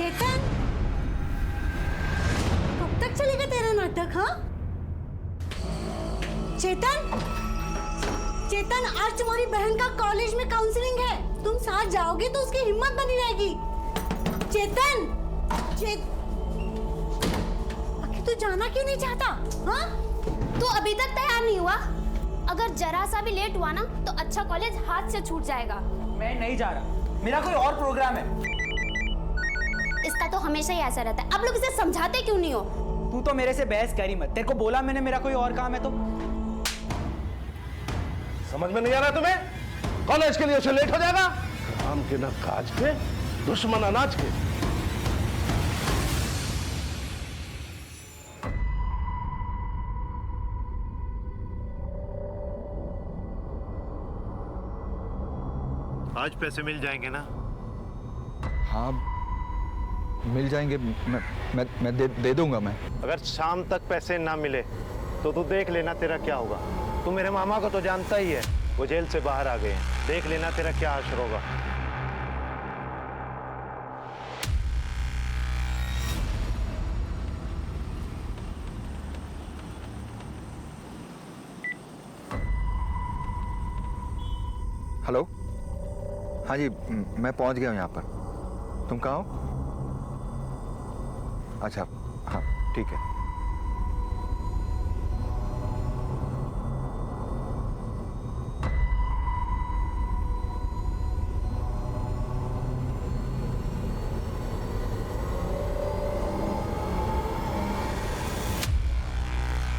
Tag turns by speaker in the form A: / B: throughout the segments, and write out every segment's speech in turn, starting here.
A: चेतन, कब तक चलेगा तेरा नाटक? हाँ चेतन, चेतन आज तुम्हारी बहन का कॉलेज में काउंसलिंग है, तुम साथ जाओगे तो उसकी हिम्मत बनी रहेगी। चेतन, आखिर तू जाना क्यों नहीं चाहता? हाँ
B: तू अभी तक तैयार नहीं हुआ? अगर जरा सा भी लेट हुआ ना तो अच्छा कॉलेज हाथ से छूट जाएगा।
C: मैं नहीं जा रहा, मेरा कोई और प्रोग्राम है।
B: इसका तो हमेशा ही ऐसा रहता है, आप लोग इसे समझाते क्यों नहीं हो?
C: तू तो मेरे से बहस करी मत, तेरे को बोला मैंने मेरा कोई और काम है तो।
D: समझ में नहीं आ रहा तुम्हें? कॉलेज के लिए उसे लेट हो जाएगा। काम के न काज के, दुश्मन अनाज के।
E: आज पैसे मिल जाएंगे ना?
F: हाँ मिल जाएंगे, मैं दे दूंगा मैं।
E: अगर शाम तक पैसे ना मिले तो तू देख लेना तेरा क्या होगा। तू मेरे मामा को तो जानता ही है, वो जेल से बाहर आ गए हैं। देख लेना तेरा क्या असर होगा।
F: हेलो, हाँ जी मैं पहुंच गया हूँ यहाँ पर। तुम कहाँ हो? अच्छा हाँ ठीक है।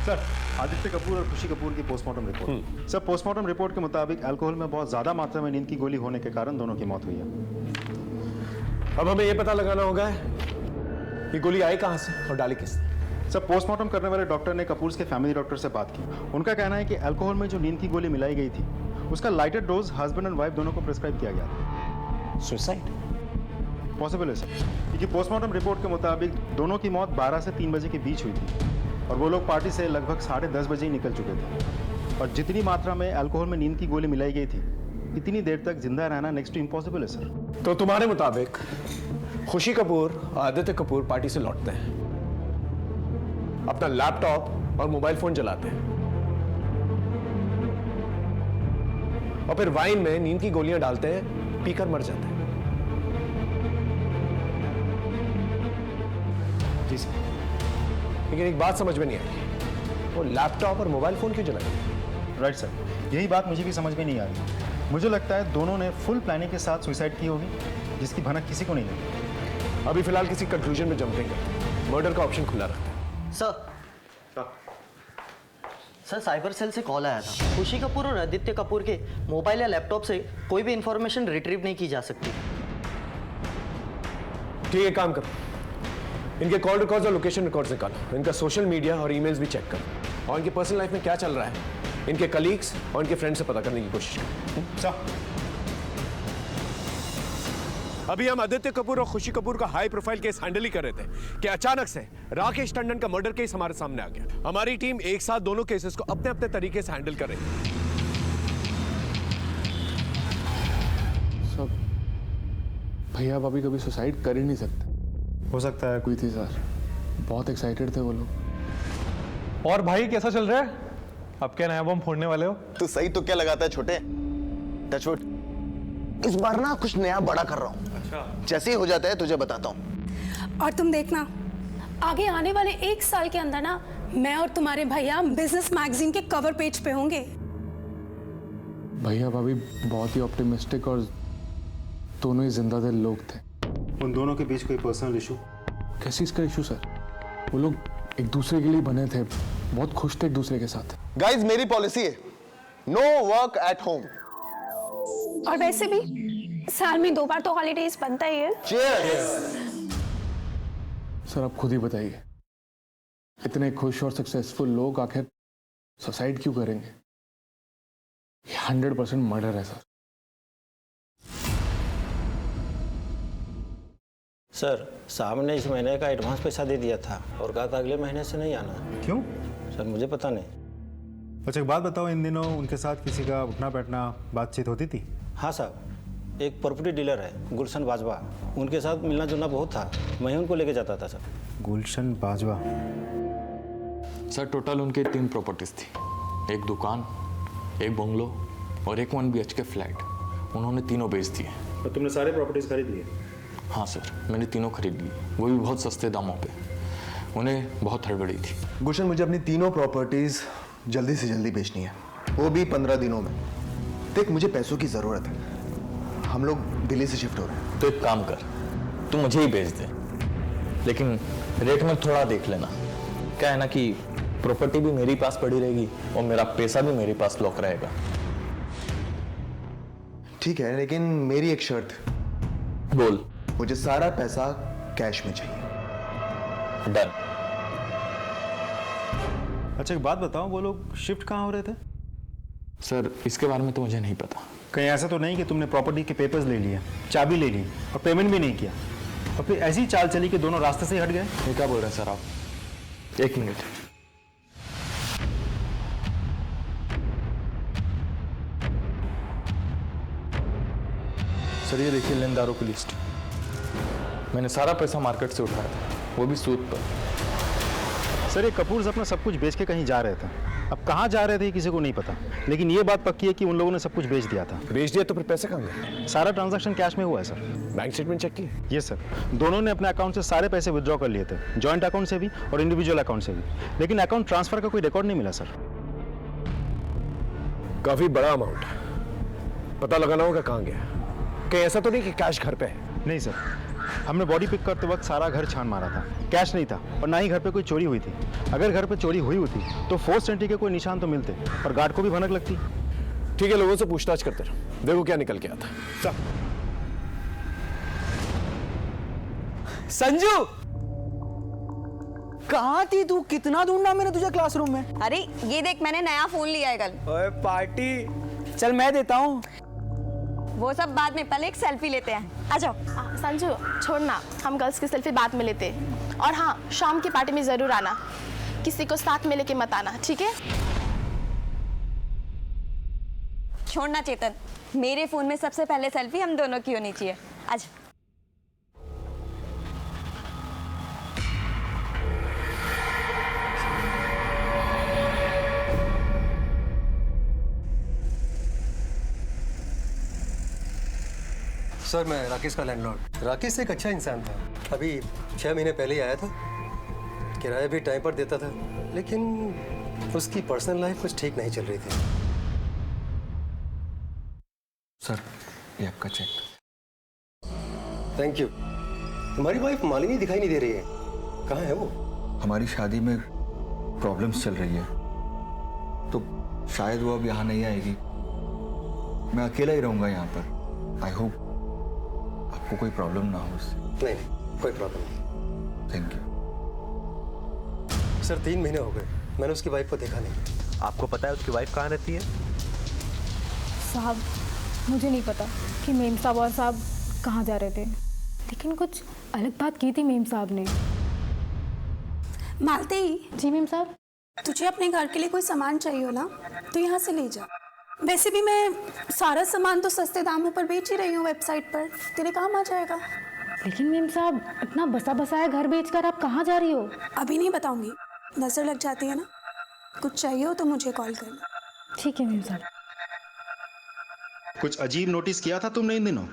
G: सर, आदित्य कपूर और खुशी कपूर की postmortem report. Sir, postmortem report के मुताबिक अल्कोहल में बहुत ज्यादा मात्रा में नींद की गोली होने के कारण दोनों की मौत हुई है।
D: अब हमें यह पता लगाना होगा ये गोली आई कहां से और डाली किसने।
G: सर, पोस्टमार्टम करने वाले डॉक्टर ने कपूर के फैमिली डॉक्टर से बात की। उनका कहना है कि अल्कोहल में जो नींद की गोली मिलाई गई थी उसका lighter dose husband and wife दोनों को प्रिस्क्राइब किया गया था।
D: सुसाइड
G: पॉसिबल है सर, क्योंकि पोस्टमार्टम रिपोर्ट के मुताबिक दोनों की मौत 12 से 3 बजे के बीच हुई थी और वो लोग पार्टी से लगभग 10:30 बजे ही निकल चुके थे। और जितनी मात्रा में अल्कोहल में नींद की गोली मिलाई गई थी, इतनी देर तक जिंदा रहना नेक्स्ट टू इम्पॉसिबल है सर।
D: तो तुम्हारे मुताबिक खुशी कपूर और आदित्य कपूर पार्टी से लौटते हैं, अपना लैपटॉप और मोबाइल फोन जलाते हैं और फिर वाइन में नींद की गोलियां डालते हैं, पीकर मर जाते हैं।
G: जी सर।
D: लेकिन एक बात समझ में नहीं आई, वो लैपटॉप और मोबाइल फोन क्यों जलाए?
G: राइट सर, यही बात मुझे भी समझ में नहीं आ रही। मुझे लगता है दोनों ने फुल प्लानिंग के साथ सुसाइड की होगी, जिसकी भनक किसी को नहीं लगी।
D: अभी फिलहाल किसी कंक्लूजन में जंप नहीं करते, मर्डर का ऑप्शन खुला रखते हैं।
H: सर साइबर सेल से कॉल आया था। खुशी कपूर और आदित्य कपूर के मोबाइल या लैपटॉप से कोई भी इंफॉर्मेशन रिट्रीव नहीं की जा सकती।
D: ठीक है, काम करो, इनके कॉल रिकॉर्ड्स और लोकेशन रिकॉर्ड्स निकालो, इनका सोशल मीडिया और ईमेल्स भी चेक करो और इनके पर्सनल लाइफ में क्या चल रहा है, इनके कलीग्स और इनके फ्रेंड से पता करने की कोशिश करो।
G: सर,
D: अभी हम आदित्य कपूर और खुशी कपूर का हाई प्रोफाइल केस हैंडल ही कर रहे थे कि अचानक से राकेश टंडन का मर्डर केस हमारे सामने आ गया। हमारी टीम एक साथ दोनों केसेस को अपने अपने तरीके से हैंडल कर रही है।
I: सब भैया भाभी कभी सुसाइड कर ही नहीं सकते।
G: हो सकता है
I: कोई थी सर, बहुत एक्साइटेड थे वो लोग।
J: और भाई कैसा चल रहा है? अब क्या नया बम फोड़ने वाले हो?
K: तू सही तो क्या लगाता है छोटे? टचवुड, इस बार ना कुछ नया बड़ा कर रहा हूँ। अच्छा। जैसे ही हो जाता है तुझे बताता हूँ।
A: और तुम देखना, आगे आने वाले 1 साल के अंदर ना मैं और तुम्हारे भैया बिजनेस मैगजीन के कवर पेज पे होंगे।
I: भैया भाभी बहुत ही ऑप्टिमिस्टिक और दोनों ही जिंदा दिल लोग थे।
G: उन दोनों के बीच कोई पर्सनल इशू?
I: कैसी इसका इशू सर? वो लोग एक दूसरे के लिए बने थे, बहुत खुश थे एक दूसरे के साथ।
K: गाइस, मेरी पॉलिसी है नो वर्क एट होम।
A: और वैसे भी साल में 2 बार तो हॉलीडेज बनता ही है।
K: चीयर्स।
I: सर आप खुद ही बताइए, इतने खुश और सक्सेसफुल लोग आखिर सुसाइड क्यों करेंगे? 100% मर्डर है सर।
L: सर, साहब ने इस महीने का एडवांस पैसा दे दिया था और कहा था अगले महीने से नहीं आना।
G: क्यों?
L: सर मुझे पता नहीं।
G: अच्छा एक बात बताओ, इन दिनों उनके साथ किसी का उठना बैठना बातचीत होती थी?
L: हाँ साहब, एक प्रॉपर्टी डीलर है गुलशन बाजवा, उनके साथ मिलना जुलना बहुत था, मैं उनको लेके जाता था सर।
G: गुलशन बाजवा?
I: सर टोटल उनके 3 प्रॉपर्टीज थी, एक दुकान, एक बंगलो और एक 1 BHK फ्लैट। उन्होंने तीनों बेच दिए।
G: तो तुमने सारे प्रॉपर्टीज खरीद लिए?
I: हाँ सर, मैंने तीनों खरीद ली, वो भी बहुत सस्ते दामों पे। उन्हें बहुत हड़बड़ी थी।
K: गुलशन, मुझे अपनी तीनों प्रॉपर्टीज जल्दी से जल्दी बेचनी है, वो भी 15 दिनों में। देख, मुझे पैसों की ज़रूरत है, हम लोग दिल्ली से शिफ्ट हो रहे हैं।
I: तो एक काम कर, तू मुझे ही बेच दे, लेकिन रेट में थोड़ा देख लेना। क्या है ना कि प्रॉपर्टी भी मेरे पास पड़ी रहेगी और मेरा पैसा भी मेरे पास लॉक रहेगा।
K: ठीक है, लेकिन मेरी एक शर्त।
I: बोल।
K: मुझे सारा पैसा कैश में चाहिए।
I: डन।
G: अच्छा एक बात बताओ, वो लोग शिफ्ट कहाँ हो रहे थे?
I: सर इसके बारे में तो मुझे नहीं पता।
G: कहीं ऐसा तो नहीं कि तुमने प्रॉपर्टी के पेपर्स ले लिए, चाबी ले ली और पेमेंट भी नहीं किया, और फिर ऐसी चाल चली कि दोनों रास्ते से ही हट गए?
I: ये क्या बोल रहे हैं सर आप? एक मिनट। सर ये देखिए लेनदारों की लिस्ट। मैंने सारा पैसा मार्केट से उठाया था, वो भी सूद पर।
G: सर ये कपूर्स अपना सब कुछ बेच के कहीं जा रहे थे, अब कहाँ जा रहे थे किसी को नहीं पता, लेकिन ये बात पक्की है कि उन लोगों ने सब कुछ बेच दिया था।
D: बेच दिया तो फिर पैसे कहाँ गए?
G: सारा ट्रांजैक्शन कैश में हुआ है सर।
D: बैंक स्टेटमेंट चेक किए?
G: ये सर, दोनों ने अपने अकाउंट से सारे पैसे विड्रॉ कर लिए थे, जॉइंट अकाउंट से भी और इंडिविजुअल अकाउंट से भी, लेकिन अकाउंट ट्रांसफर का कोई रिकॉर्ड नहीं मिला सर।
D: काफी बड़ा अमाउंट है, पता लगाना होगा कहाँ गया। कहीं ऐसा तो नहीं कि कैश घर पे है?
G: नहीं सर, हमने बॉडी पिक करते वक्त सारा घर छान मारा था, कैश नहीं था और ना ही घर पे कोई चोरी हुई थी। अगर घर पे चोरी हुई होती तो फोर्स एंट्री के कोई निशान तो मिलते और गार्ड को भी भनक लगती।
D: ठीक है, लोगों से पूछताछ करते रहो, देखो क्या निकल के आता। चल।
C: संजू, कहाँ थी तू? कितना ढूंढा मैंने तुझे क्लासरूम में।
A: अरे ये देख, मैंने नया फोन लिया है कल।
C: ओए पार्टी, चल मैं देता हूँ।
A: वो सब बाद में, पहले एक सेल्फी लेते हैं। आ जाओ।
M: संजू छोड़ना, हम गर्ल्स की सेल्फी बाद में लेते हैं। और हाँ, शाम की पार्टी में जरूर आना, किसी को साथ में लेके मत आना, ठीक है?
A: छोड़ना चेतन, मेरे फोन में सबसे पहले सेल्फी हम दोनों की होनी चाहिए। आज
N: सर मैं राकेश का लैंडलॉर्ड। राकेश एक अच्छा इंसान था, अभी 6 महीने पहले ही आया था, किराया भी टाइम पर देता था, लेकिन उसकी पर्सनल लाइफ कुछ ठीक नहीं चल रही थी।
F: सर ये आपका चेक।
N: Thank you. तुम्हारी वाइफ मालिनी दिखाई नहीं दे रही है, कहाँ है वो?
F: हमारी शादी में प्रॉब्लम्स चल रही है, तो शायद वो अब यहाँ नहीं आएगी। मैं अकेला ही रहूँगा यहाँ पर। आई होप आपको कोई प्रॉब्लम ना हो उससे।
N: नहीं, कोई प्रॉब्लम नहीं।
F: Thank you.
N: सर 3 महीने हो गए, मैंने उसकी वाइफ को देखा नहीं।
E: आपको पता है उसकी वाइफ कहाँ रहती है?
O: साहब मुझे नहीं पता कि मेम साहब और साहब कहाँ जा रहे थे, लेकिन कुछ अलग बात की थी मेम साहब ने।
P: मालती
O: जी मेम साहब।
P: तुझे अपने घर के लिए कोई सामान चाहिए हो ना, तो यहाँ से ले जा। वैसे भी मैं सारा सामान तो सस्ते दामों पर बेच ही रही हूँ वेबसाइट पर, तेरे काम आ जाएगा।
O: लेकिन मेम साहब, इतना बसा बसाया घर बेचकर आप कहाँ जा रही हो?
P: अभी नहीं बताऊंगी, नजर लग जाती है ना। कुछ चाहिए हो तो मुझे कॉल करना।
O: ठीक है मेम साहब।
G: कुछ अजीब नोटिस किया था तुमने इन दिनों?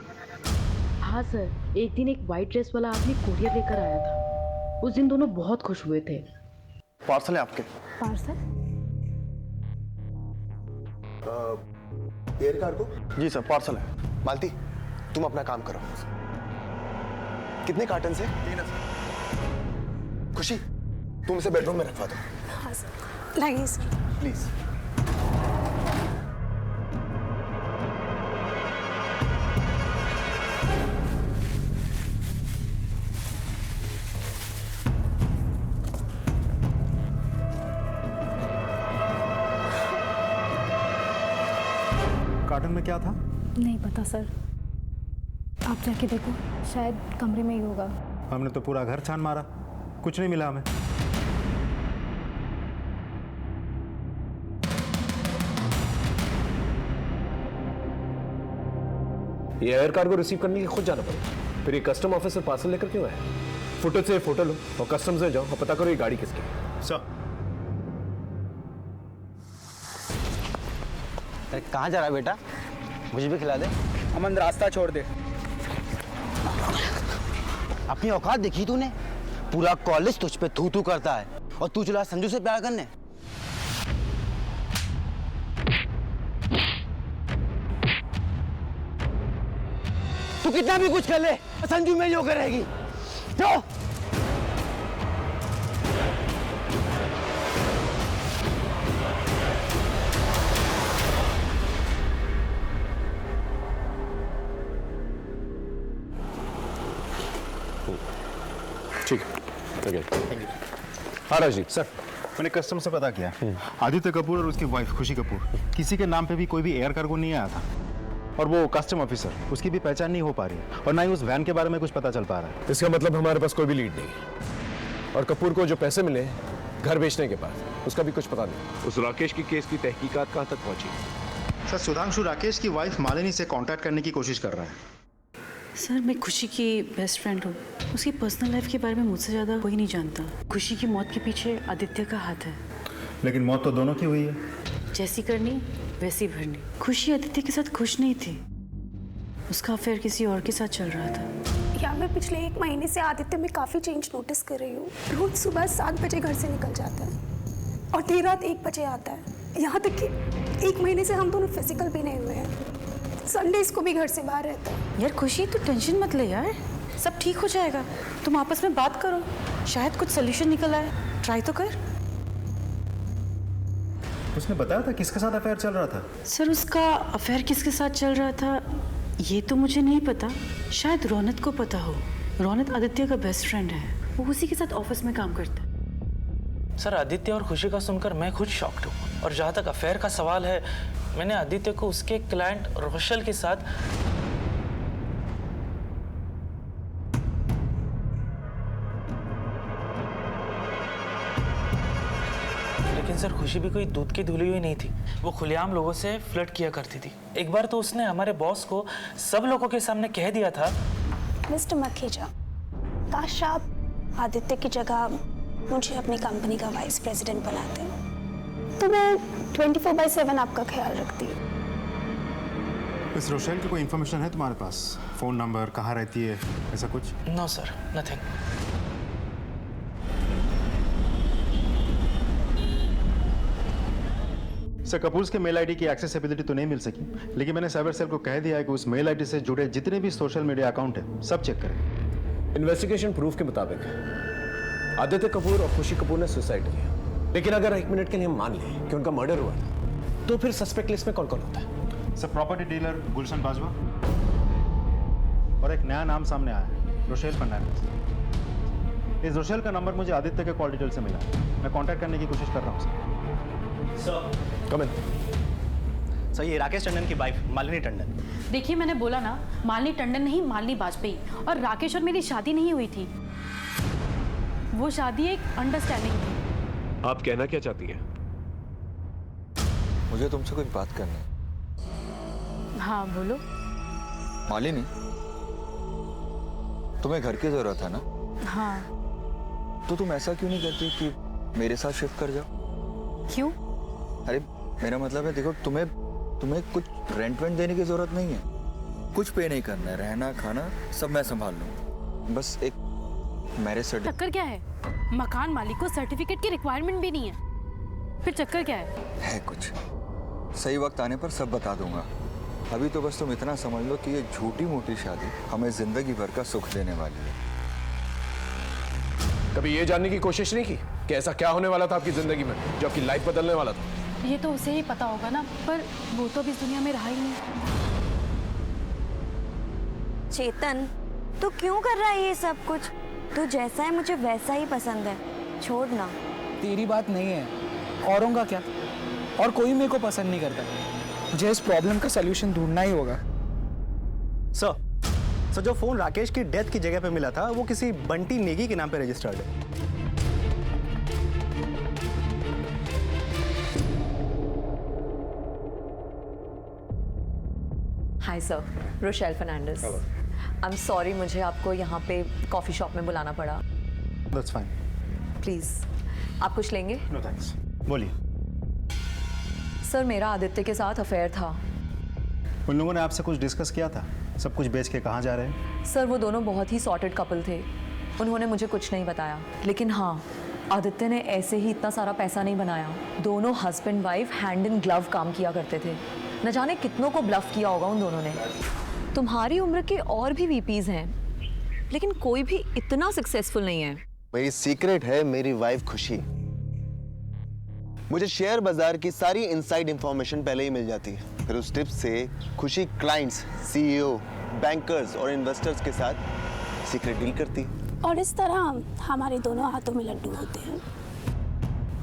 Q: हाँ सर, एक दिन एक वाइट ड्रेस वाला आदमी कोरियर लेकर आया था, उस दिन दोनों बहुत खुश हुए थे।
K: पार्सल है आपके?
O: पार्सल?
K: Air cargo? जी सर, पार्सल है। मालती तुम अपना काम करो। कितने कार्टन से? 3 सर। खुशी तुम इसे बेडरूम में रखवा दो।
P: हाँ सर, लाइए इसकी
K: प्लीज।
G: कार्टन में क्या था?
O: नहीं पता सर, आप जाके देखो, शायद कमरे में ही होगा।
G: हमने तो पूरा घर छान मारा, कुछ नहीं मिला हमें।
D: ये एयर कार्गो रिसीव करने के खुद जाना पड़ेगा। फिर ये कस्टम ऑफिसर पार्सल लेकर क्यों आया? फुटेज से फोटो लो और कस्टम्स में जाओ और पता करो ये गाड़ी किसकी है।
L: सर कहाँ जा रहा है बेटा? मुझे भी खिला दे।
C: अमन रास्ता छोड़ दे।
L: अपनी औकात देखी तूने? पूरा कॉलेज तुझ पे थू थू करता है और तू चला संजू से प्यार करने। तू कितना भी कुछ कर ले, संजू में जो करेगी। जो
D: ठीक है, हाँ राजीव सर।
G: मैंने कस्टम से पता किया, आदित्य कपूर और उसकी वाइफ खुशी कपूर किसी के नाम पे भी कोई भी एयर कार्गो नहीं आया था। और वो कस्टम ऑफिसर, उसकी भी पहचान नहीं हो पा रही है और ना ही उस वैन के बारे में कुछ पता चल पा रहा है।
D: इसका मतलब हमारे पास कोई भी लीड नहीं। और कपूर को जो पैसे मिले घर बेचने के बाद, उसका भी कुछ पता नहीं। उस राकेश की केस की तहकीकात कहाँ तक पहुंची?
G: सर सुधांशु राकेश की वाइफ मालिनी से कांटेक्ट करने की कोशिश कर रहा है।
Q: सर मैं खुशी की बेस्ट फ्रेंड हूँ। उसकी पर्सनल लाइफ के बारे में मुझसे ज़्यादा कोई नहीं जानता। खुशी की मौत के पीछे आदित्य का हाथ है।
G: लेकिन मौत तो दोनों की हुई है।
Q: जैसी करनी वैसी भरनी। खुशी आदित्य के साथ खुश नहीं थी। उसका अफेयर किसी और के साथ चल रहा था।
P: यार मैं पिछले 1 महीने से आदित्य में काफ़ी चेंज नोटिस कर रही हूँ। रोज सुबह 7 बजे घर से निकल जाता है और देर रात 1 बजे आता है। यहाँ तक कि 1 महीने से हम दोनों फिजिकल भी नहीं हुए हैं। संडेज को भी घर से बाहर रहता है।
Q: यार खुशी तू टेंशन मत ले यार, सब ठीक हो जाएगा। तुम आपस में बात करो, शायद कुछ सोल्यूशन निकल आए। ट्राई तो कर।
G: उसने बताया था किसके साथ अफेयर चल रहा था?
Q: सर उसका अफेयर किसके साथ चल रहा था ये तो मुझे नहीं पता। शायद रौनक को पता हो। रौनक आदित्य का बेस्ट फ्रेंड है, वो उसी के साथ ऑफिस में काम करता है।
I: सर आदित्य और खुशी का सुनकर मैं खुद शॉक्ड हूँ। और जहाँ तक अफेयर का सवाल है, मैंने आदित्य को उसके क्लाइंट रोशल के साथ लेकिन सर खुशी भी कोई दूध की धुली हुई नहीं थी। वो खुलेआम लोगों से फ्लर्ट किया करती थी। एक बार तो उसने हमारे बॉस को सब लोगों के सामने कह दिया था,
P: मिस्टर मखेजा, काश आप आदित्य की जगह मुझे अपनी कंपनी का वाइस प्रेसिडेंट बनाते तो मैं 24/7 आपका ख्याल रखती।
G: इस रोशेल की कोई इन्फॉर्मेशन है तुम्हारे पास? फोन नंबर, कहाँ रहती है, ऐसा कुछ?
I: No sir, nothing.
G: सर कपूर्स के मेल आईडी की एक्सेसिबिलिटी तो नहीं मिल सकी, लेकिन मैंने साइबर सेल को कह दिया है कि उस मेल आईडी से जुड़े जितने भी सोशल मीडिया अकाउंट है सब चेक करें।
D: इन्वेस्टिगेशन प्रूफ के मुताबिक आदित्य कपूर और खुशी कपूर ने सुसाइड किया। लेकिन अगर 1 मिनट के लिए हम मान लें कि उनका मर्डर हुआ तो फिर सस्पेक्ट लिस्ट में कौन कौन होता है?
G: सर प्रॉपर्टी डीलर गुलशन बाजवा और एक नया नाम सामने आया है, रोशेल फर्नांडिस। इस रोशेल का नंबर मुझे आदित्य के कॉल डिटेल से मिला। मैं कांटेक्ट करने की कोशिश कर रहा हूँ सर।
D: कम इन।
H: सर ये राकेश टंडन की वाइफ मालिनी टंडन।
Q: देखिए मैंने बोला ना, मालिनी टंडन नहीं, मालिनी वाजपेयी। और राकेश और मेरी शादी नहीं हुई थी। वो शादी एक अंडरस्टैंडिंग थी।
D: आप कहना क्या चाहती है?
F: मुझे तुमसे कुछ बात करनी है।
Q: हाँ बोलो।
F: मालिनी, तुम्हें घर की जरूरत है ना?
Q: हाँ।
F: तो तुम ऐसा क्यों नहीं करती कि मेरे साथ शिफ्ट कर जाओ?
Q: क्यों?
F: अरे मेरा मतलब है, देखो तुम्हें कुछ रेंट वेंट देने की जरूरत नहीं है। कुछ पे नहीं करना है, रहना खाना सब मैं संभाल लूँ। बस एक मैरिज सर्टिफिकेट।
Q: चक्कर क्या है? मकान मालिक को सर्टिफिकेट की रिक्वायरमेंट भी नहीं है, फिर चक्कर क्या है?
F: है कुछ। सही वक्त आने पर सब बता दूंगा। अभी तो बस तुम इतना समझ लो कि ये झूठी मोटी शादी हमें जिंदगी भर का सुख देने वाली है।
D: कभी ये जानने की कोशिश नहीं की कि ऐसा क्या होने वाला था आपकी जिंदगी में जो आपकी लाइफ बदलने वाला था?
Q: ये तो उसे ही पता होगा ना, पर वो तो अभी इस दुनिया में रहा ही नहीं।
A: चेतन, तू क्यों कर रहा है ये सब कुछ? तू जैसा है मुझे वैसा ही पसंद है, छोड़ना।
C: तेरी बात नहीं है, औरों का क्या? और कोई मेरे को पसंद नहीं करता। मुझे इस प्रॉब्लम का सलूशन ढूंढना ही होगा।
H: सर जो फोन राकेश की डेथ की जगह पे मिला था वो किसी बंटी नेगी के नाम पे रजिस्टर्ड है।
Q: Hi
R: hi sir, Rochelle Fernandes. I am sorry, मुझे आपको यहाँ पे कॉफ़ी शॉप में बुलाना पड़ा।
G: That's fine.
R: प्लीज़, आप कुछ लेंगे?
G: No thanks. बोलिए।
R: सर, मेरा आदित्य के साथ अफेयर था।
G: उन लोगों ने आपसे कुछ डिस्कस किया था? सब कुछ बेच के कहाँ जा रहे हैं?
R: सर, वो दोनों बहुत ही सॉर्टेड कपल थे। उन्होंने मुझे कुछ नहीं बताया, लेकिन हाँ, आदित्य ने ऐसे ही इतना सारा पैसा नहीं बनाया। दोनों husband wife hand in glove काम किया करते थे। न जाने कितनों को ब्लफ किया होगा उन दोनों ने। तुम्हारी उम्र के और भी वीपीज हैं, लेकिन कोई भी इतना सक्सेसफुल नहीं है।
K: मेरी सीक्रेट है मेरी वाइफ खुशी। मुझे शेयर बाजार की सारी इनसाइड इंफॉर्मेशन पहले ही मिल जाती है। फिर उस टिप से खुशी क्लाइंट्स, सीईओ, बैंकर्स और इन्वेस्टर्स के साथ सीक्रेट डील करती है।
P: और इस तरह हमारे दोनों हाथों में लड्डू होते हैं।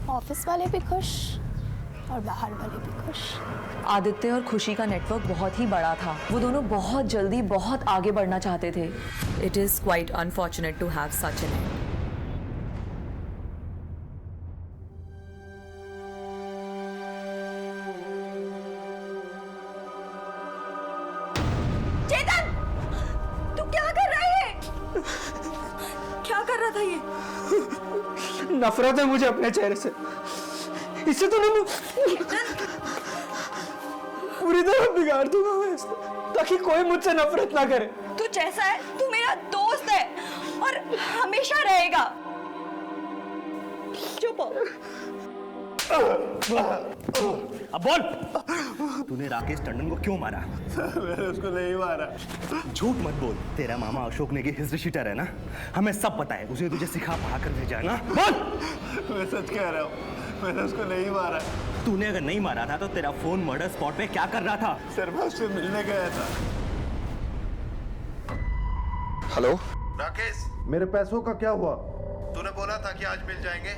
P: ऑफिस वाले भी खुश और बाहर वाले भी खुश।
R: आदित्य और खुशी का नेटवर्क बहुत ही बड़ा था। वो दोनों बहुत जल्दी बहुत आगे बढ़ना चाहते थे। It is quite unfortunate to have such an end.
A: Chetan, तू क्या कर रहा है? क्या कर रहा था ये?
C: नफरत है मुझे अपने चेहरे से। इससे तो मैं पूरी तरह बिगाड़ दूंगा मैं इसको, ताकि कोई मुझसे नफरत ना करे।
A: तू जैसा है, तू मेरा दोस्त है और हमेशा रहेगा। चुप हो।
S: अब बोल, तूने राकेश टंडन को क्यों मारा?
E: मैंने उसको नहीं मारा।
S: झूठ मत बोल। तेरा मामा अशोक नेगी हिस्ट्री शीटर है ना? हमें सब पता है। उसे तुझे सिखा पढ़ा कर भेजा है ना? बोल।
E: मैं सच कह रहा हूँ, मैंने उसको नहीं मारा।
S: तूने अगर नहीं मारा था तो तेरा फोन मर्डर स्पॉट पे क्या कर रहा था?
E: सर, मैं उससे मिलने गया था।
F: हेलो
E: राकेश, मेरे पैसों का क्या हुआ? तूने बोला था कि आज मिल जाएंगे।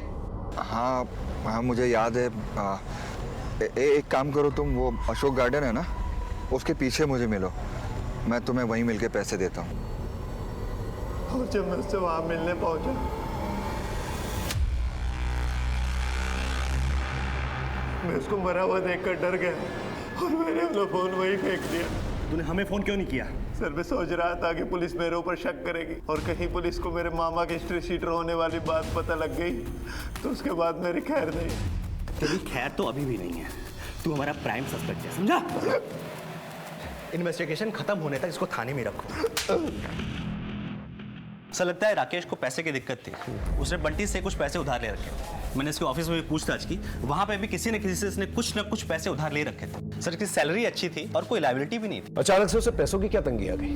F: हाँ हाँ, मुझे याद है। एक काम करो तुम, वो अशोक गार्डन है ना, उसके पीछे मुझे मिलो। मैं तुम्हें वहीं मिलके पैसे देता हूँ।
E: और जब मैं उससे वहां मिलने पहुंचा, मैं उसको मरा हुआ देखकर डर गया और मैंने अपना फोन वहीं फेंक दिया।
S: तूने हमें फोन क्यों नहीं किया?
E: सर, मैं सोच रहा था कि पुलिस मेरे ऊपर शक करेगी और कहीं पुलिस को मेरे मामा के हिस्ट्री शीटर होने वाली बात पता लग गई तो उसके बाद मेरी खैर नहीं।
S: तेरी खैर तो अभी भी नहीं है। तू हमारा प्राइम सस्पेक्ट है, समझा? इन्वेस्टिगेशन खत्म होने तक इसको थाने में रखो। ऐसा लगता है राकेश को पैसे की दिक्कत थी। उसने बंटी से कुछ पैसे उधार ले रखे। मैंने इसके ऑफिस में भी पूछताछ की, वहां पे भी किसी न किसी से इसने कुछ न कुछ पैसे उधार ले रखे थे। सर, इसकी सैलरी अच्छी थी और कोई लायबिलिटी भी नहीं थी।
D: अचानक से उसे पैसों की क्या तंगी आ गई?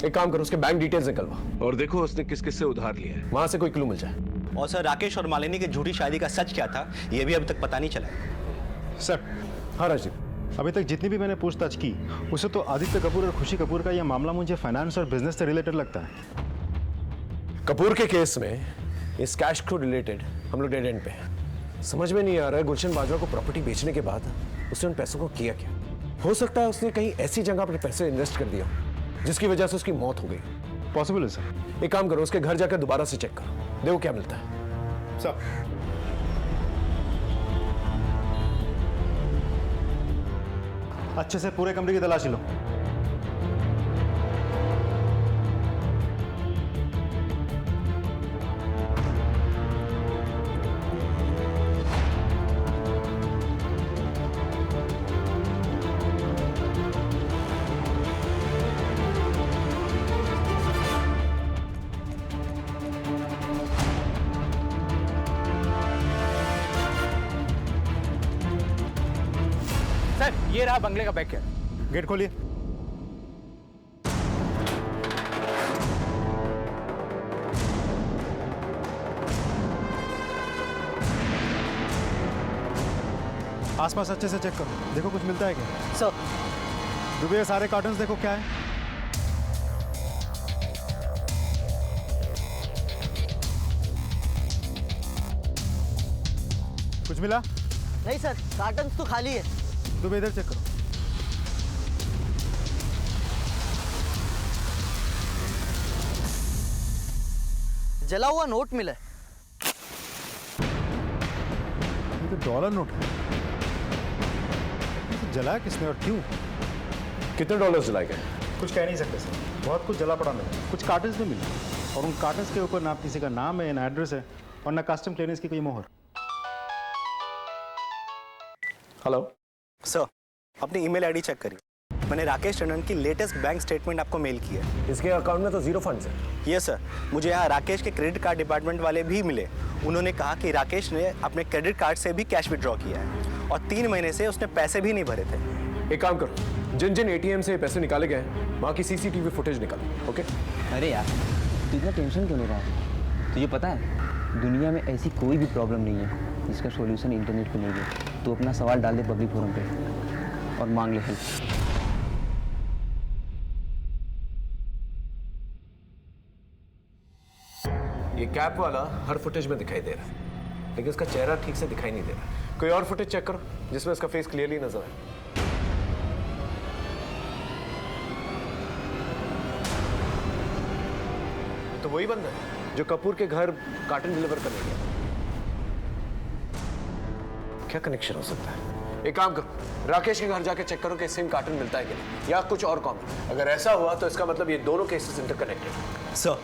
D: एक काम करो, उसके बैंक डिटेल्स निकलवा और देखो उसने किस किस से उधार लिया है। वहां से कोई क्लू मिल जाए।
S: और सर, राकेश और मालिनी की झूठी शादी का सच क्या था, ये भी अभी तक पता नहीं चला।
G: सर।
D: हाँ राजीव,
G: अभी तक जितनी भी मैंने पूछताछ की, उससे तो आदित्य कपूर और खुशी कपूर का यह मामला मुझे फाइनेंस और बिजनेस से रिलेटेड लगता है।
D: कपूर के केस में इस कैश को रिलेटेड हम लोग डेड एंड पे हैं। समझ में नहीं आ रहा है गुलशन बाजवा को प्रॉपर्टी बेचने के बाद उसने उन पैसों को किया क्या। हो सकता है उसने कहीं ऐसी जगह पर पैसे इन्वेस्ट कर दिया जिसकी वजह से उसकी मौत हो गई।
G: पॉसिबल है सर।
D: एक काम करो, उसके घर जाकर दोबारा से चेक करो, देखो क्या मिलता है।
G: सर, अच्छे से पूरे कमरे की तलाशी लो।
C: सर, ये रहा बंगले का बैक।
G: गेट खोलिए। आसपास अच्छे से चेक करो, देखो कुछ मिलता है क्या।
H: सर,
G: डूबे सारे कार्टन्स देखो क्या है। कुछ मिला?
H: नहीं सर, कार्टन्स तो खाली है।
G: तुम इधर चेक करो।
H: जला हुआ नोट मिला है।
G: ये तो डॉलर नोट है। ये तो जलाया किसने और क्यों?
D: कितने डॉलर्स जलाए गए?
G: कुछ कह नहीं सकते सर, बहुत कुछ जला पड़ा मिला, कुछ कार्टन्स भी मिले और उन कार्टन्स के ऊपर ना किसी का नाम है, ना एड्रेस है और ना कस्टम क्लियरेंस की कोई मोहर।
S: हेलो सर, अपनी ईमेल आईडी चेक करिए। मैंने राकेश टंडन की लेटेस्ट बैंक स्टेटमेंट आपको मेल की है।
D: इसके अकाउंट में तो जीरो फंड्स है।
S: यस सर, मुझे यहाँ राकेश के क्रेडिट कार्ड डिपार्टमेंट वाले भी मिले। उन्होंने कहा कि राकेश ने अपने क्रेडिट कार्ड से भी कैश विड्रॉ किया है और 3 महीने से उसने पैसे भी नहीं भरे थे।
D: एक काम करो, जिन जिन एटीएम से पैसे निकाले गए हैं वहाँ की सीसीटीवी फुटेज निकालो। ओके?
L: अरे यार, तू इतना टेंशन क्यों ले रहा है? तुझे पता है दुनिया में ऐसी कोई भी प्रॉब्लम नहीं है जिसका सॉल्यूशन इंटरनेट पे नहीं है। तू अपना सवाल डाल दे पब्लिक फोरम पे और मांग ले हेल्प।
D: ये कैप वाला हर फुटेज में दिखाई दे रहा है, लेकिन इसका चेहरा ठीक से दिखाई नहीं दे रहा। कोई और फुटेज चेक करो जिसमें इसका फेस क्लियरली नजर आए। तो वही बंदा है जो कपूर के घर कार्टन डिलीवर करने गया। क्या कनेक्शन हो सकता है? एक काम करो, राकेश के घर जाके चेक करो कि सेम कार्टन मिलता है कि नहीं, या कुछ और कॉमन। अगर ऐसा हुआ तो इसका मतलब ये दोनों केसेस इंटरकनेक्टेड।
S: सर,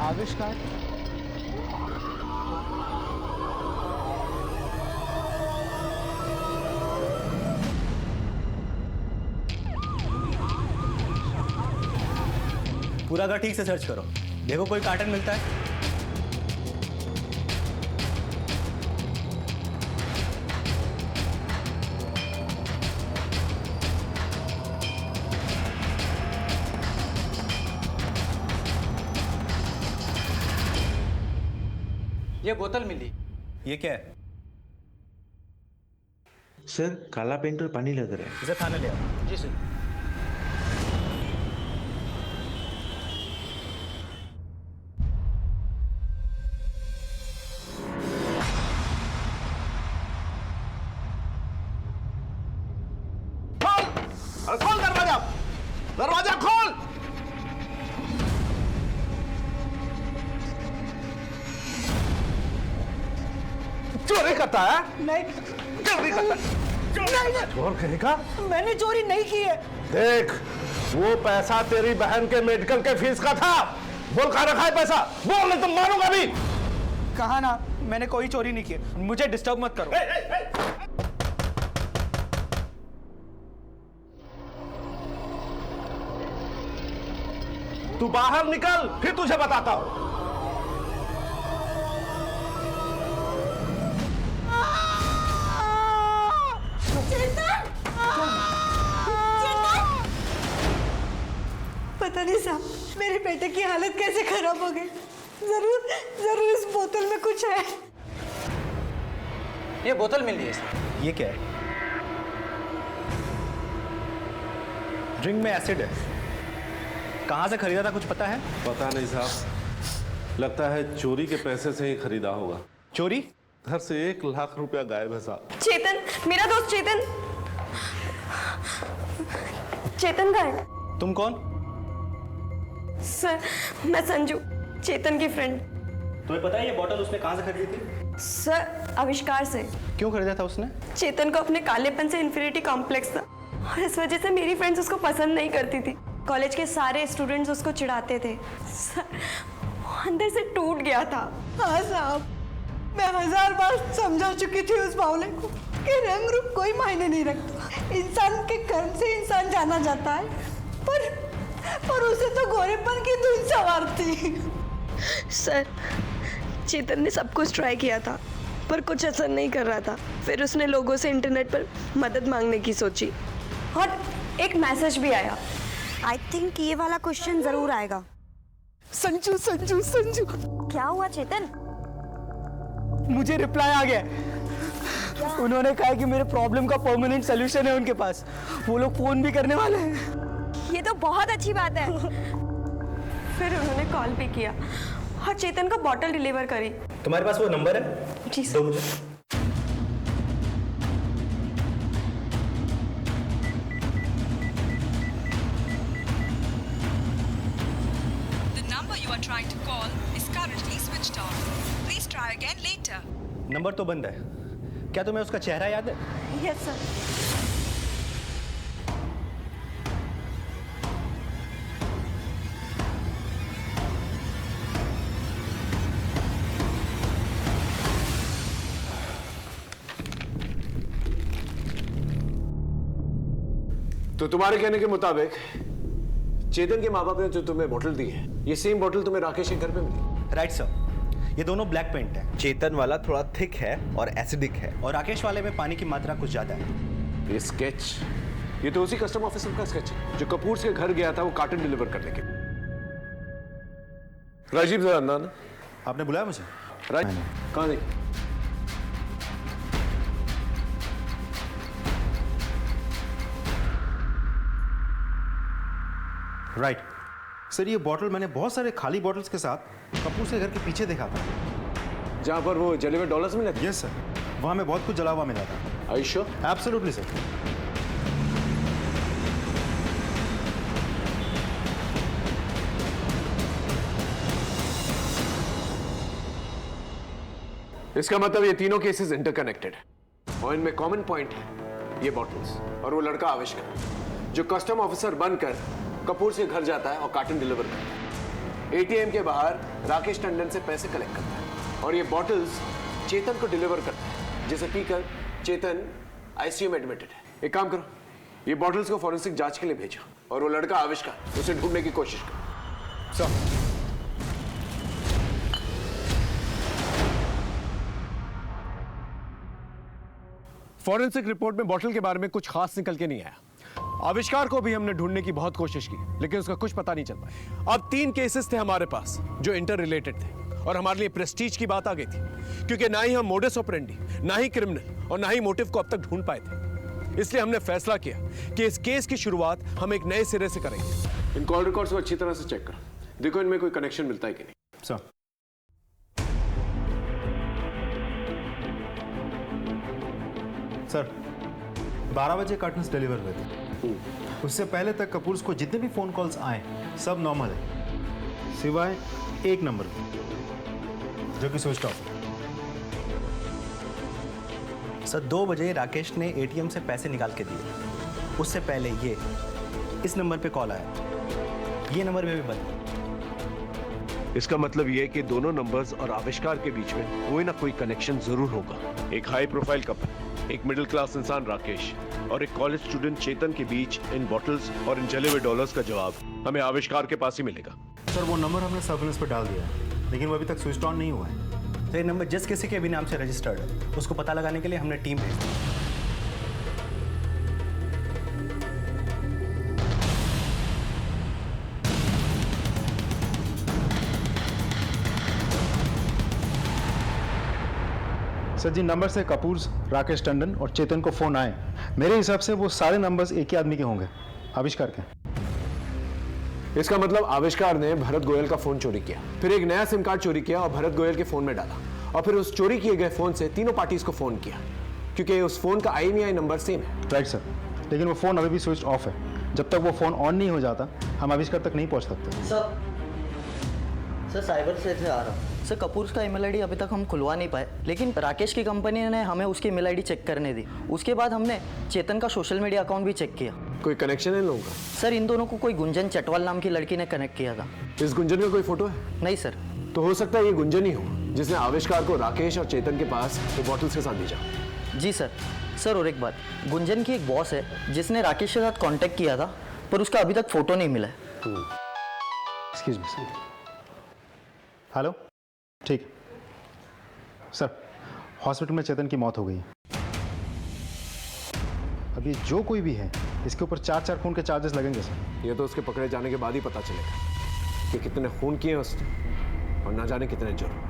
C: आविष्कार
S: पूरा घर ठीक से सर्च करो, देखो कोई कार्टन मिलता है।
L: ये बोतल मिली।
S: ये क्या है?
T: सर, काला पेंट और पानी लग रहा है।
S: इसे थाने ले आओ।
L: जी सर।
D: खोल दरवाजा, दरवाजा खोल। चोरी करता है?
A: नहीं,
D: चोरी करता है?
A: नहीं,
D: चोर कहेगा?
A: मैंने चोरी नहीं की है।
D: देख, वो पैसा तेरी बहन के मेडिकल के फीस का था। बोल कहाँ रखा है पैसा? बोल नहीं तो मारूंगा भी।
C: कहा ना, मैंने कोई चोरी नहीं की। मुझे डिस्टर्ब मत करो।
D: तू बाहर निकल, फिर तुझे बताता हूं।
A: पता नहीं साहब, मेरे बेटे की हालत कैसे खराब हो गई। जरूर जरूर इस बोतल में कुछ है।
L: ये बोतल मिली है सर।
S: ये क्या है? ड्रिंक में एसिड है। कहाँ से खरीदा था कुछ पता है?
T: पता नहीं साहब, लगता है चोरी के पैसे से ही खरीदा होगा।
S: चोरी?
T: घर से 1 लाख रुपया गायब है साहब।
P: चेतन, मेरा दोस्त चेतन। चेतन कहाँ है?
S: तुम कौन?
P: सर, मैं संजू, चेतन की फ्रेंड।
S: तुम्हें पता है ये बोतल उसने कहाँ से खरीदी थी?
P: सर, आविष्कार से।
S: क्यों खरीदा था उसने?
P: चेतन को अपने कालेपन से इन्फिनिटी कॉम्प्लेक्स था और इस वजह से मेरी फ्रेंड्स उसको पसंद नहीं करती थी। कॉलेज के सारे स्टूडेंट्स उसको चिढ़ाते थे। सर, वो अंदर से टूट गया था।
A: हाँ साहब, मैं 1000 बार समझा चुकी थी उस बावले को कि रंग रूप कोई मायने नहीं रखता। इंसान के कर्म से इंसान जाना जाता है, पर उसे तो गोरेपन की धुन सवार थी।
P: सर, चेतन ने सब कुछ ट्राई किया था पर कुछ असर नहीं कर रहा था। फिर उसने लोगों से इंटरनेट पर मदद मांगने की सोची और एक मैसेज भी आया।
A: आई थिंक ये वाला क्वेश्चन जरूर आएगा। संजू संजू संजू,
P: क्या हुआ चेतन?
C: मुझे रिप्लाई आ गया। उन्होंने कहा कि मेरे प्रॉब्लम का परमानेंट सोल्यूशन है उनके पास। वो लोग फोन भी करने वाले हैं।
P: ये तो बहुत अच्छी बात है। फिर उन्होंने कॉल भी किया और चेतन को बॉटल डिलीवर करी।
S: तुम्हारे पास वो नंबर है?
P: जी सर।
S: दो मुझे।
Q: again later.
S: नंबर तो बंद है। क्या तुम्हें उसका चेहरा याद है?
A: Yes sir.
D: तो तुम्हारे कहने के मुताबिक चेतन के माँ बाप ने जो तुम्हें बोतल दी है, ये सेम बोतल तुम्हें राकेश के घर पे मिली?
S: राइट सर, ये दोनों ब्लैक पेंट है। चेतन वाला थोड़ा थिक है और एसिडिक है, और राकेश वाले में पानी की मात्रा कुछ ज्यादा है।
D: ये स्केच, ये तो उसी कस्टम ऑफिसर का स्केच है जो कपूर के घर गया था वो कार्टन डिलीवर करने के। राजीव जरा अंदर आना।
G: आपने बुलाया मुझे?
D: राजीव कहाँ नहीं?
G: राइट सर, ये बॉटल मैंने बहुत सारे खाली बॉटल्स के साथ कपूर के घर के पीछे देखा था,
D: जहां पर वो जले हुए डॉलर्स मिले थे।
G: यस सर, वहां में बहुत कुछ जला हुआ मिला था।
D: Are you sure?
G: Absolutely sir.
D: इसका मतलब ये तीनों केसेस इंटरकनेक्टेड है और इनमें कॉमन पॉइंट है, ये बॉटल्स और वो लड़का आविष्कार जो कस्टम ऑफिसर बनकर कपूर से घर जाता है और कार्टन डिलीवर करता है। एटीएम के बाहर राकेश टंडन से पैसे कलेक्ट करता है और ये बॉटल्स चेतन को डिलीवर करता है, जिसे पीकर चेतन आईसीयू में एडमिटेड है। एक काम करो, ये बॉटल्स को फॉरेंसिक जांच के लिए भेजो और वो लड़का आविष्कार उसे ढूंढने की कोशिश करो। सर फॉरेंसिक रिपोर्ट में बॉटल के बारे में कुछ खास निकल के नहीं आया। आविष्कार को भी हमने ढूंढने की बहुत कोशिश की, लेकिन उसका कुछ पता नहीं चल पाया। अब 3 केसेस थे हमारे पास जो इंटर रिलेटेड थे और हमारे लिए प्रेस्टीज की बात आ गई थी, क्योंकि ना ही हम मोडस ऑपरेंडी, ना ही क्रिमिनल और ना ही मोटिव को अब तक ढूंढ पाए थे। इसलिए हमने फैसला किया कि इस केस की शुरुआत हम एक नए सिरे से करेंगे। इन कॉल रिकॉर्ड्स को अच्छी तरह से चेक करो, देखो इनमें कोई कनेक्शन मिलता है कि नहीं।
G: सर सर 12 बजे कार्टन्स डिलीवर हुए थे। उससे पहले तक कपूर को जितने भी फोन कॉल्स आए सब नॉर्मल है, सिवाय एक नंबर जो कि स्विच ऑफ है।
S: सर 2 बजे राकेश ने एटीएम से पैसे निकाल के दिए। उससे पहले ये इस नंबर पे कॉल आया, ये नंबर पे भी बंद।
D: इसका मतलब ये कि दोनों नंबर्स और आविष्कार के बीच में कोई ना कोई कनेक्शन जरूर होगा। एक हाई प्रोफाइल कपल, एक मिडिल क्लास इंसान राकेश और एक कॉलेज स्टूडेंट चेतन के बीच इन बॉटल्स और इन जले हुए डॉलर्स का जवाब हमें आविष्कार के पास ही मिलेगा।
G: सर वो नंबर हमने सर्विलेंस पर डाल दिया है, लेकिन वो अभी तक स्विच ऑन नहीं हुआ है।
S: तो ये नंबर जिस किसी के भी नाम से रजिस्टर्ड है, उसको पता लगाने के लिए हमने टीम भेज दी।
G: सर जिन नंबर से कपूर, राकेश टंडन और चेतन को फोन आए, मेरे हिसाब से वो सारे नंबर्स एक ही आदमी के होंगे, आविष्कार के।
D: इसका मतलब आविष्कार ने भरत गोयल का फोन चोरी किया, फिर एक नया सिम कार्ड चोरी किया और भरत गोयल के फोन में डाला, और फिर उस चोरी किए गए फोन से तीनों पार्टीज को फोन किया, क्योंकि उस फोन का IMEI नंबर सेम है।
G: राइट सर, लेकिन वो फोन अभी भी स्विच ऑफ है। जब तक वो फोन ऑन नहीं हो जाता हम आविष्कार तक नहीं पहुंच सकते।
H: सर साइबर से आ रहा हूँ। सर कपूर का ईमेल आईडी अभी तक हम खुलवा नहीं पाए, लेकिन राकेश की कंपनी ने हमें उसकी ईमेल आईडी चेक करने दी। उसके बाद हमने चेतन का सोशल मीडिया अकाउंट भी चेक किया।
D: कोई कनेक्शन है इन लोगों का?
H: सर इन दोनों को कोई गुंजन चटवाल नाम की लड़की ने कनेक्ट किया था।
D: इस गुंजन का कोई फोटो है?
H: नहीं सर।
D: तो हो सकता है ये गुंजन ही हो जिसने आविष्कार को राकेश और चेतन के पास वो बॉटल्स के साथ भेजा।
H: जी सर। सर और एक बात, गुंजन की एक बॉस है जिसने राकेश के साथ कांटेक्ट किया था, पर उसका अभी तक फोटो नहीं मिला है।
G: Excuse me sir. हेलो, ठीक सर, हॉस्पिटल में चेतन की मौत हो गई। अभी जो कोई भी है इसके ऊपर 4 खून के चार्जेस लगेंगे सर।
D: ये तो उसके पकड़े जाने के बाद ही पता चलेगा कि कितने खून किए उसने और ना जाने कितने जुर्म।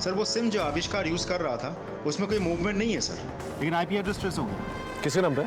G: सर वो सिम जो आविष्कार यूज कर रहा था उसमें कोई मूवमेंट नहीं है सर, लेकिन IP एड्रेस ट्रेस हो गया।
D: किसके नाम पे?